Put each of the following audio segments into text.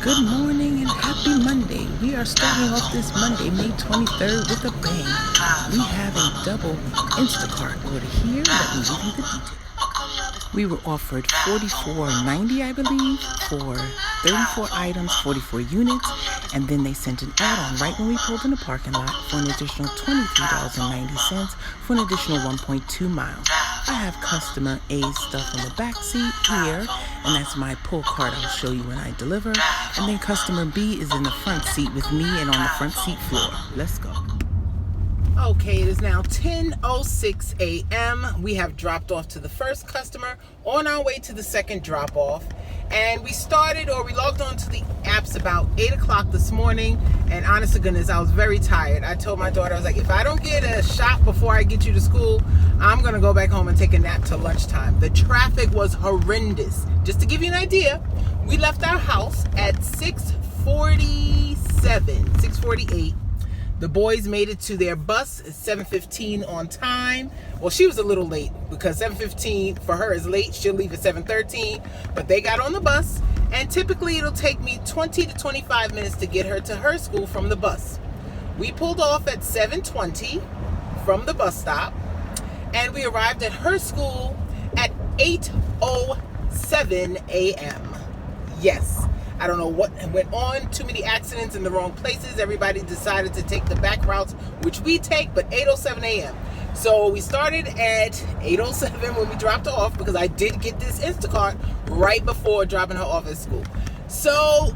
Good morning and happy Monday. We are starting off this Monday, May 23rd with a bang. We have a double Instacart order here. Let me give you the details. We were offered $44.90, I believe, for 34 items, 44 units, and then they sent an add-on right when we pulled in the parking lot for an additional $23.90 for an additional 1.2 miles. I have customer A's stuff in the back seat here, and that's my pull cart I'll show you when I deliver. And then customer B is in the front seat with me and on the front seat floor. Let's go. Okay, it is now 10:06 a.m. We have dropped off to the first customer, on our way to the second drop off. And we logged on to the apps about 8 o'clock this morning. And honest to goodness, I was very tired. I told my daughter, I was like, if I don't get a shot before I get you to school, I'm going to go back home and take a nap till lunchtime. The traffic was horrendous. Just to give you an idea, we left our house at 6:48. The boys made it to their bus at 7:15 on time. Well, she was a little late because 7:15 for her is late. She'll leave at 7:13, but they got on the bus, and typically it'll take me 20 to 25 minutes to get her to her school from the bus. We pulled off at 7:20 from the bus stop, and we arrived at her school at 8:07 a.m. Yes. I don't know what went on. Too many accidents in the wrong places. Everybody decided to take the back routes, which we take, but 8:07 a.m. So we started at 8:07 when we dropped her off, because I did get this Instacart right before dropping her off at school. So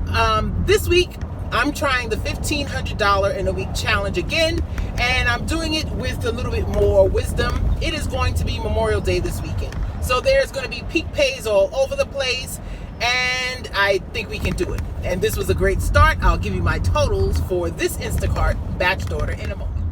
this week, I'm trying the $1,500 in a week challenge again, and I'm doing it with a little bit more wisdom. It is going to be Memorial Day this weekend. So there's going to be peak pays all over the place, and I think we can do it. And this was a great start. I'll give you my totals for this Instacart batched order in a moment.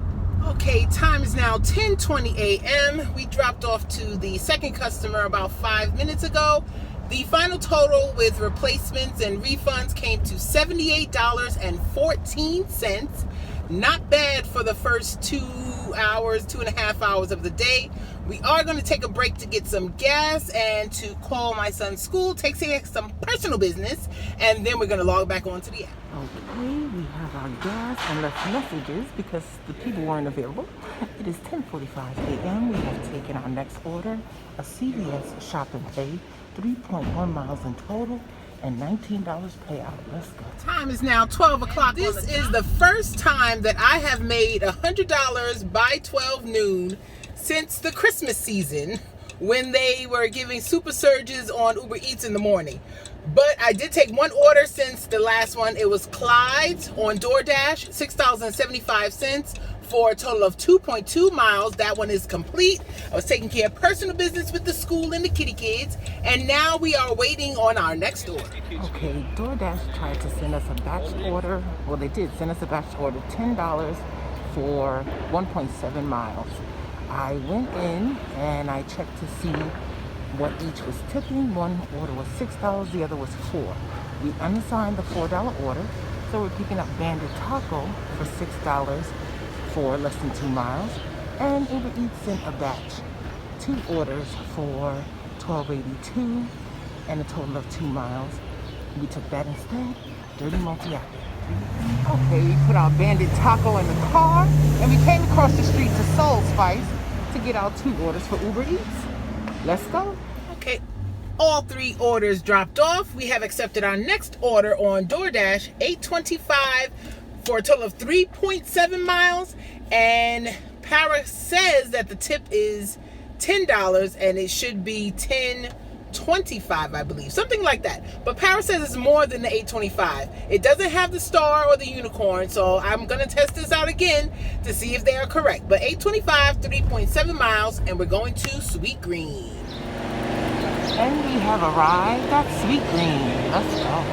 Okay, time is now 10:20 a.m. We dropped off to the second customer about 5 minutes ago. The final total with replacements and refunds came to $78.14. Not bad for the first 2.5 hours of the day. We are going to take a break to get some gas and to call my son's school, take some personal business, and then we're going to log back onto the app. Okay, we have our gas and left messages because the people weren't available. It is 10:45 a.m. We have taken our next order, a CVS Shop and Pay, 3.1 miles in total, and $19 payout. Let's go. Time is now 12 o'clock. This is the first time that I have made $100 by 12 noon since the Christmas season, when they were giving super surges on Uber Eats in the morning. But I did take one order since the last one. It was Clyde's on Doordash, $6.75 for a total of 2.2 miles. That one is complete. I was taking care of personal business with the school and the kitty kids, and now we are waiting on our next order. Okay, DoorDash tried to send us a batch order. Well, they did send us a batch order, $10 for 1.7 miles. I went in and I checked to see what each was tipping. One order was $6, the other was $4. We unassigned the $4 order, so we're picking up Bandit Taco for $6 for less than 2 miles. And Uber Eats sent a batch, 2 orders for $12.82 and a total of 2 miles. We took that instead. Dirty multi out. Okay, we put our Bandit Taco in the car, and we came across the street to Soul Spice to get our 2 orders for Uber Eats. Let's go. Okay, all 3 orders dropped off. We have accepted our next order on DoorDash, $8.25 for a total of 3.7 miles. And Para says that the tip is $10 and it should be $10.25, I believe, something like that. But Para says it's more than the $8.25. It doesn't have the star or the unicorn, so I'm gonna test this out again to see if they are correct. But $8.25, 3.7 miles, and we're going to Sweet Green. And we have arrived at Sweet Green. Let's go.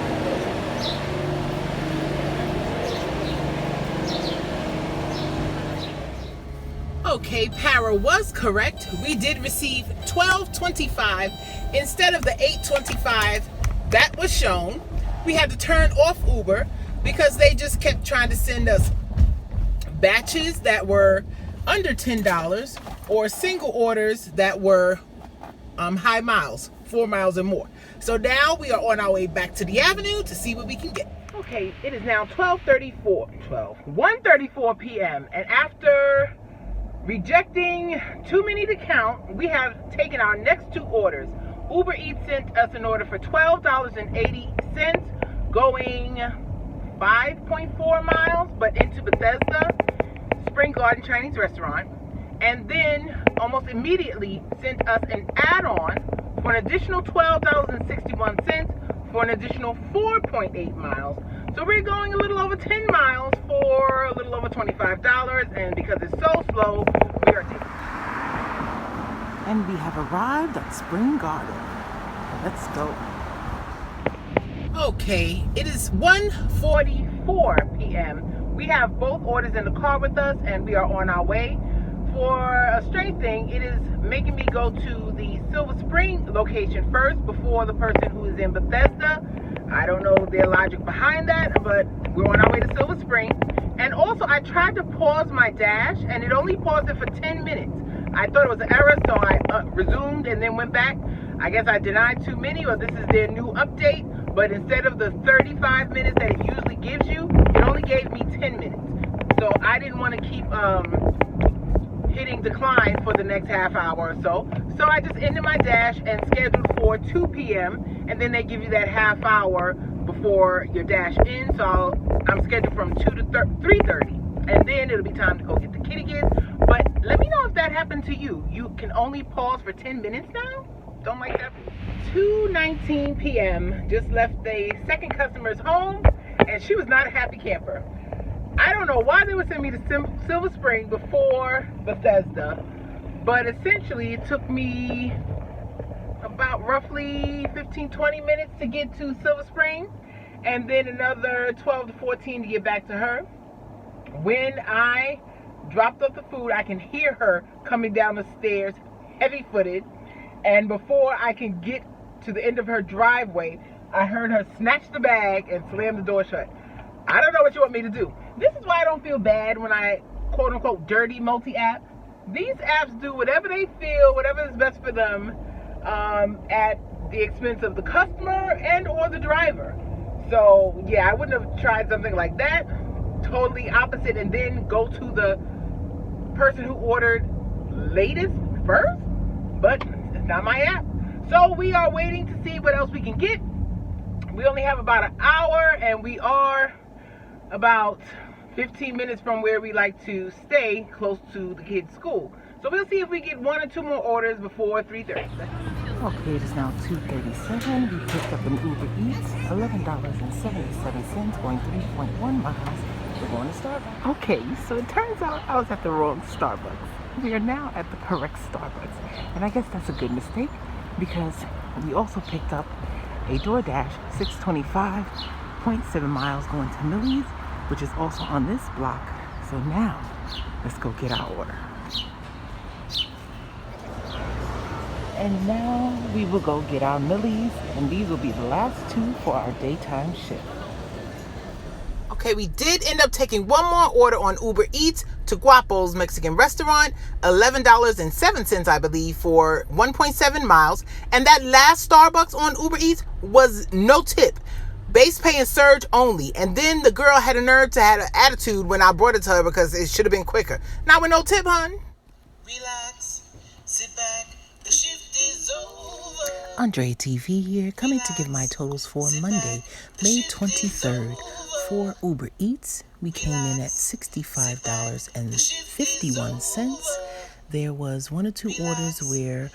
Okay, Para was correct. We did receive $12.25 instead of the $8.25 that was shown. We had to turn off Uber because they just kept trying to send us batches that were under $10 or single orders that were high miles 4 miles or more. So now we are on our way back to the avenue to see what we can get. Okay, it is now 1:34 p.m. and after rejecting too many to count, we have taken our next two orders. Uber Eats sent us an order for $12.80 going 5.4 miles, but into Bethesda Spring Garden Chinese restaurant, and then almost immediately sent us an add-on for an additional $12.61 for an additional 4.8 miles. So we're going a little over 10 miles for a little over $25, and because it's so slow, we are taking. And we have arrived at Spring Garden. Let's go. Okay, it is 1:44 p.m. We have both orders in the car with us, and we are on our way. For a strange thing, it is making me go to the Silver Spring location first before the person who is in Bethesda. I don't know their logic behind that, but we're on our way to Silver Spring. And also, I tried to pause my dash, and it only paused it for 10 minutes. I thought it was an error, so I resumed and then went back. I guess I denied too many, or this is their new update. But instead of the 35 minutes that it usually gives you, it only gave me 10 minutes. So I didn't want to keep hitting decline for the next half hour or so. So I just ended my dash and scheduled for 2 p.m. And then they give you that half hour before your dash ends. So I'm scheduled from 2 to 3:30. And then it'll be time to go get the kitty kids. But let me know if that happened to you. You can only pause for 10 minutes now? Don't like that. 2:19 p.m. Just left the second customer's home, and she was not a happy camper. I don't know why they would send me to Silver Spring before Bethesda, but essentially it took me about roughly 15-20 minutes to get to Silver Spring, and then another 12 to 14 to get back to her. When I dropped off the food, I can hear her coming down the stairs, heavy-footed, and before I can get to the end of her driveway, I heard her snatch the bag and slam the door shut. I don't know what you want me to do. This is why I don't feel bad when I quote-unquote dirty multi-app. These apps do whatever they feel, whatever is best for them, at the expense of the customer and or the driver. So yeah, I wouldn't have tried something like that. Totally opposite, and then go to the person who ordered latest first, but it's not my app. So we are waiting to see what else we can get. We only have about an hour, and we are about 15 minutes from where we like to stay, close to the kids' school. So we'll see if we get 1 or 2 more orders before 3:30. Okay, it is now 2:37. We picked up an Uber Eats, $11.77, going 3.1 miles. We're going to Starbucks. Okay, so it turns out I was at the wrong Starbucks. We are now at the correct Starbucks. And I guess that's a good mistake, because we also picked up a Doordash 625.7 miles going to Millie's, which is also on this block. So now, let's go get our order. And now we will go get our Millie's, and these will be the last 2 for our daytime shift. Okay, we did end up taking one more order on Uber Eats to Guapo's Mexican restaurant, $11.07, I believe, for 1.7 miles. And that last Starbucks on Uber Eats was no tip. Base pay and surge only. And then the girl had a nerve to have an attitude when I brought it to her because it should have been quicker. Not with no tip, hon. Relax, sit back, the shift is over. Andre TV here, coming to give my totals for Monday, May 23rd. For Uber Eats, we came in at $65.51. There was 1 or 2 orders where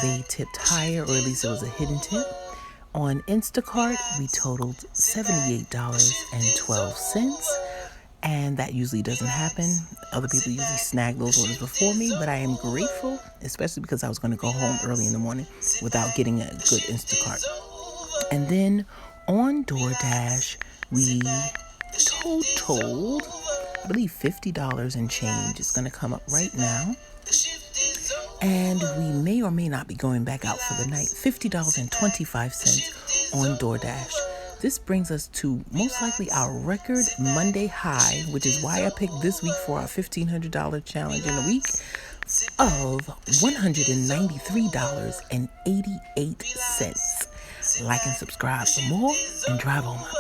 they tipped higher, or at least it was a hidden tip. On Instacart, we totaled $78.12, and that usually doesn't happen. Other people usually snag those orders before me, but I am grateful, especially because I was going to go home early in the morning without getting a good Instacart. And then on Doordash, we totaled, I believe, $50 and change. It's going to come up right now. And we may or may not be going back out for the night. $50.25 on Doordash. This brings us to most likely our record Monday high, which is why I picked this week for our $1,500 challenge in a week. of $193.88. Like and subscribe for more and drive on, mama.